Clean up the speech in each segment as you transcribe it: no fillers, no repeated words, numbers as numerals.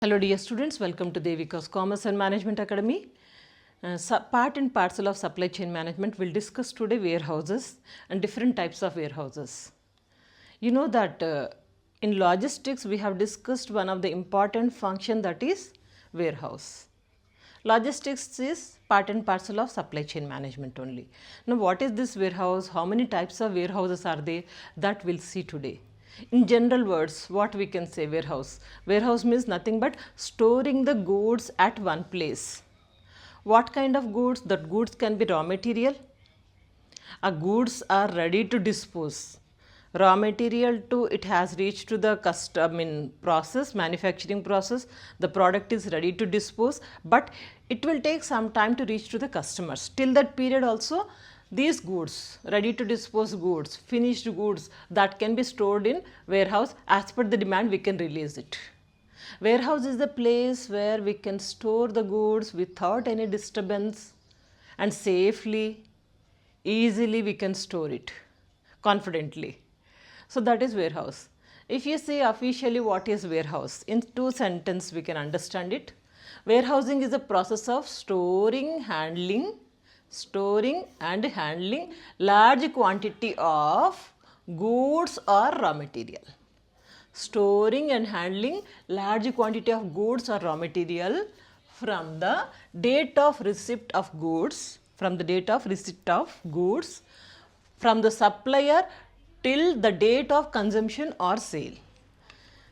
Hello dear students, welcome to Devika's Commerce and Management Academy. Part and parcel of supply chain management will discuss today warehouses and different types of warehouses. You know that in logistics we have discussed one of the important function, that is warehouse. Logistics is part and parcel of supply chain management only. Now what is this warehouse? How many types of warehouses are there? That we'll see today. In general words, what we can say warehouse? Warehouse means nothing but storing the goods at one place. What kind of goods? That goods can be raw material. Goods are ready to dispose. Raw material to it has reached to the manufacturing process. The product is ready to dispose, but it will take some time to reach to the customers. Till that period also, these goods, ready to dispose goods, finished goods, that can be stored in warehouse. As per the demand we can release it. Warehouse is the place where we can store the goods without any disturbance and safely, easily we can store it confidently. So that is warehouse. If you say officially what is warehouse, in two sentences we can understand it. Warehousing is a process of storing and handling large quantity of goods or raw material. Storing and handling large quantity of goods or raw material from the date of receipt of goods, from the supplier till the date of consumption or sale.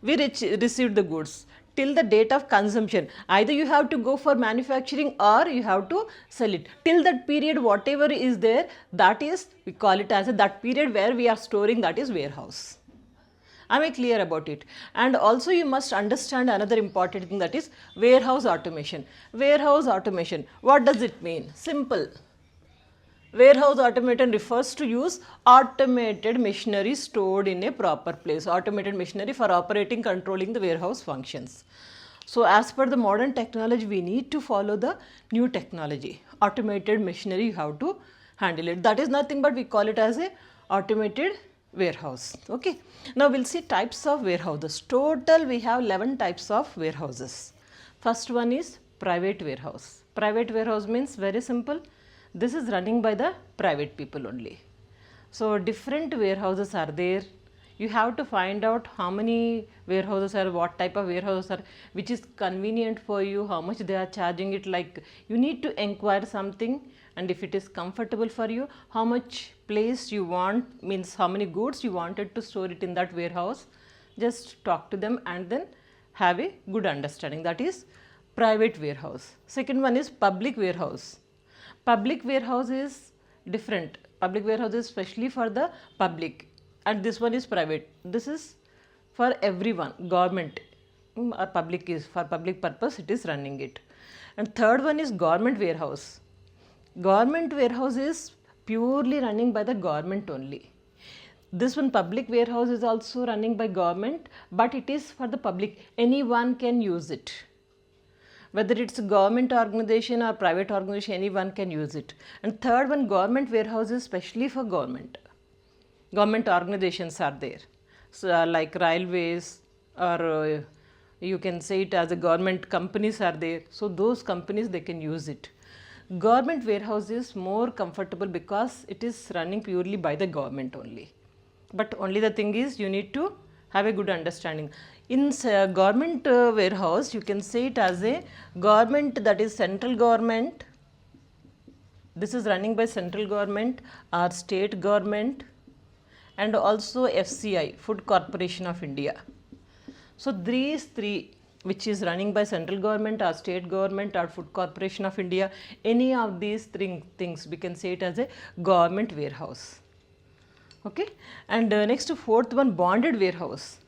We received the goods till the date of consumption. Either you have to go for manufacturing or you have to sell it. Till that period, whatever is there, that is, we call it as that period where we are storing, that is warehouse. Am I clear about it? And also you must understand another important thing, that is warehouse automation. Warehouse automation, what does it mean? Simple. Warehouse automation refers to use automated machinery stored in a proper place. Automated machinery for operating, controlling the warehouse functions. So as per the modern technology, we need to follow the new technology. Automated machinery, you have to handle it. That is nothing but we call it as a automated warehouse. Okay. Now we'll see types of warehouses. Total we have 11 types of warehouses. First one is private warehouse. Private warehouse means very simple. This is running by the private people only. So different warehouses are there. You have to find out how many warehouses are, what type of warehouses are, which is convenient for you, how much they are charging it. Like you need to inquire something, and if it is comfortable for you, how much place you want, means how many goods you wanted to store it in that warehouse. Just talk to them and then have a good understanding. That is private warehouse. Second one is public warehouse. Public warehouse is different. Public warehouse is especially for the public, and this one is private. This is for everyone, government or public, is for public purpose it is running it. And third one is government warehouse. Government warehouse is purely running by the government only. This one, public warehouse, is also running by government, but it is for the public. Anyone can use it. Whether it's a government organization or private organization, anyone can use it. And third one, government warehouse is specially for government. Government organizations are there. So like railways, or you can say it as a government companies are there. So those companies, they can use it. Government warehouse is more comfortable because it is running purely by the government only. But only the thing is, you need to have a good understanding. In government warehouse, you can say it as a government, that is central government. This is running by central government or state government, and also FCI, Food Corporation of India. So these three, which is running by central government or state government or Food Corporation of India, any of these three things, we can say it as a government warehouse. Okay. And next, fourth one, bonded warehouse.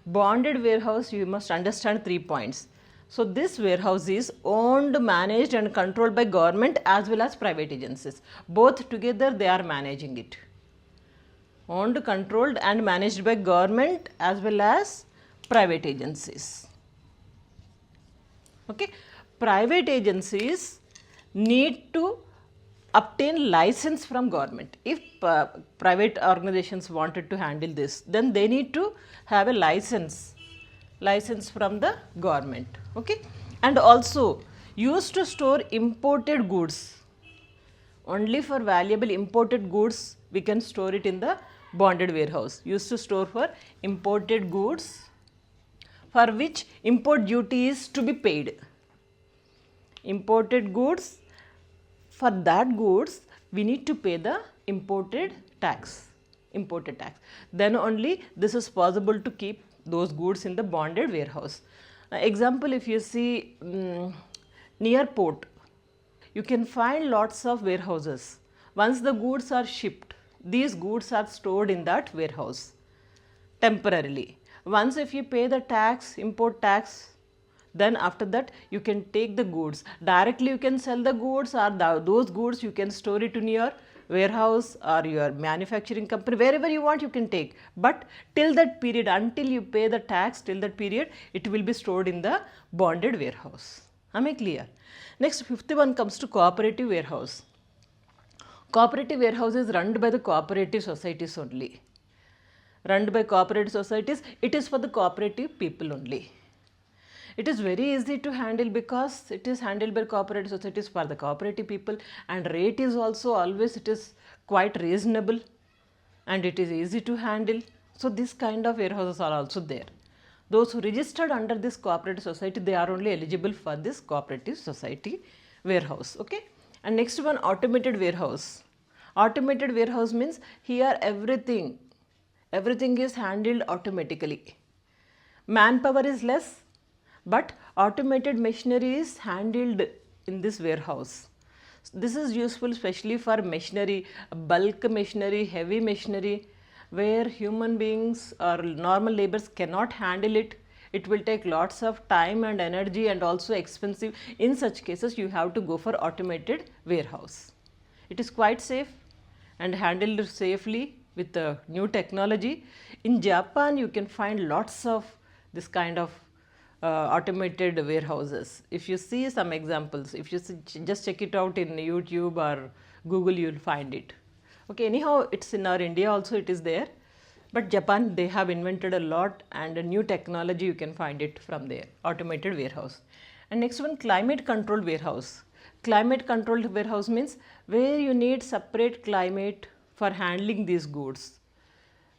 Bonded warehouse, you must understand 3 points. So this warehouse is owned, managed and controlled by government as well as private agencies. Both together they are managing it. Owned, controlled and managed by government as well as private agencies. Okay. Private agencies need to obtain license from government. If private organizations wanted to handle this, then they need to have a license license from the government. Okay, and also used to store imported goods. Only for valuable imported goods we can store it in the bonded warehouse. Used to store for imported goods for which import duty is to be paid. Imported goods, for that goods we need to pay the imported tax. Then only this is possible to keep those goods in the bonded warehouse. Example, if you see near port, you can find lots of warehouses. Once the goods are shipped, these goods are stored in that warehouse temporarily. Once if you pay the tax, import tax, then after that you can take the goods. Directly you can sell the goods, or those goods you can store it in your warehouse or your manufacturing company, wherever you want you can take. But till that period, until you pay the tax, till that period it will be stored in the bonded warehouse. Am I clear? Next, fifth one comes to cooperative warehouse. Cooperative warehouse is run by the cooperative societies only. Run by cooperative societies, it is for the cooperative people only. It is very easy to handle because it is handled by cooperative societies for the cooperative people, and rate is also always, it is quite reasonable and it is easy to handle. So this kind of warehouses are also there. Those who registered under this cooperative society, they are only eligible for this cooperative society warehouse. Okay. And next one, automated warehouse. Automated warehouse means here everything is handled automatically. Manpower is less, but automated machinery is handled in this warehouse. This is useful especially for machinery, bulk machinery, heavy machinery, where human beings or normal laborers cannot handle it. It will take lots of time and energy and also expensive. In such cases, you have to go for automated warehouse. It is quite safe and handled safely with the new technology. In Japan, you can find lots of this kind of automated warehouses. If you see some examples, if you just check it out in YouTube or Google, you will find it. Okay, anyhow, it's in our India also, it is there, but Japan, they have invented a lot, and a new technology you can find it from there, automated warehouse. And next one, climate controlled warehouse. Climate controlled warehouse means where you need separate climate for handling these goods.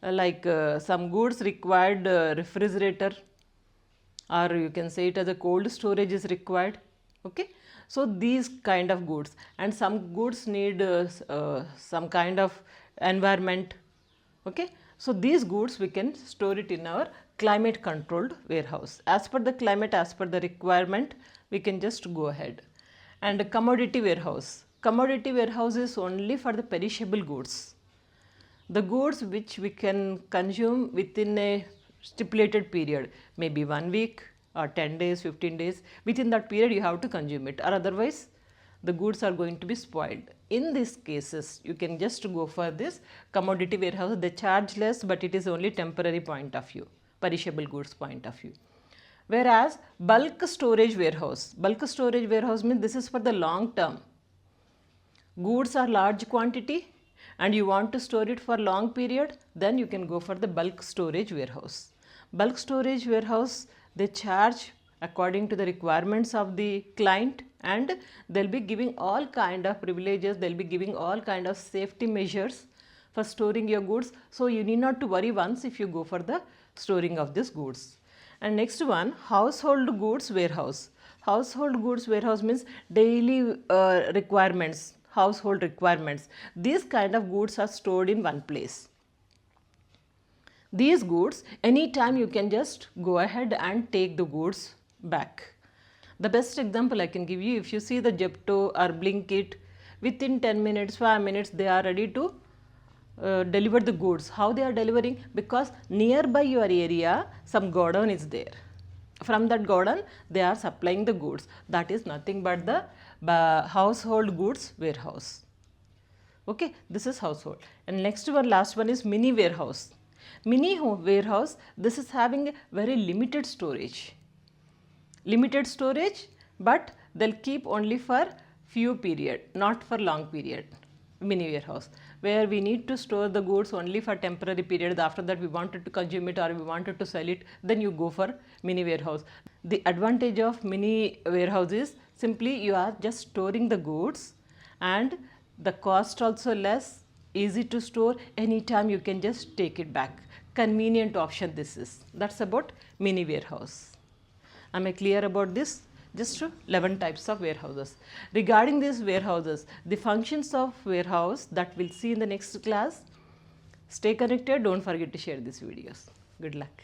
Like some goods required refrigerator, or you can say it as a cold storage is required. Okay, so these kind of goods, and some goods need some kind of environment. Okay, so these goods we can store it in our climate controlled warehouse. As per the climate, as per the requirement, we can just go ahead. And commodity warehouse. Commodity warehouse is only for the perishable goods. The goods which we can consume within a stipulated period, maybe 1 week or 10 days, 15 days, within that period you have to consume it, or otherwise the goods are going to be spoiled. In these cases, you can just go for this commodity warehouse. They charge less, but it is only temporary point of view, perishable goods point of view. Whereas bulk storage warehouse means this is for the long term. Goods are large quantity and you want to store it for long period, then you can go for the bulk storage warehouse. Bulk storage warehouse, they charge according to the requirements of the client, and they'll be giving all kind of privileges, they'll be giving all kind of safety measures for storing your goods. So you need not to worry once if you go for the storing of these goods. And next one, household goods warehouse. Household goods warehouse means daily requirements, household requirements. These kind of goods are stored in one place. These goods, anytime you can just go ahead and take the goods back. The best example I can give you, if you see the Zepto or Blinkit, within 10 minutes, 5 minutes, they are ready to deliver the goods. How they are delivering? Because nearby your area, some godown is there. From that godown, they are supplying the goods. That is nothing but the household goods warehouse. Okay, this is household. And next one, last one is mini warehouse. Mini warehouse, this is having a very limited storage. Limited storage, but they'll keep only for few period, not for long period. mini warehouse, where we need to store the goods only for temporary period. After that we wanted to consume it or we wanted to sell it, then you go for mini warehouse. The advantage of mini warehouse is simply you are just storing the goods and the cost also less, easy to store, anytime you can just take it back. Convenient option this is. That's about mini warehouse. Am I clear about this? Just 11 types of warehouses. Regarding these warehouses, the functions of warehouse that we'll see in the next class. Stay connected, don't forget to share these videos. Good luck.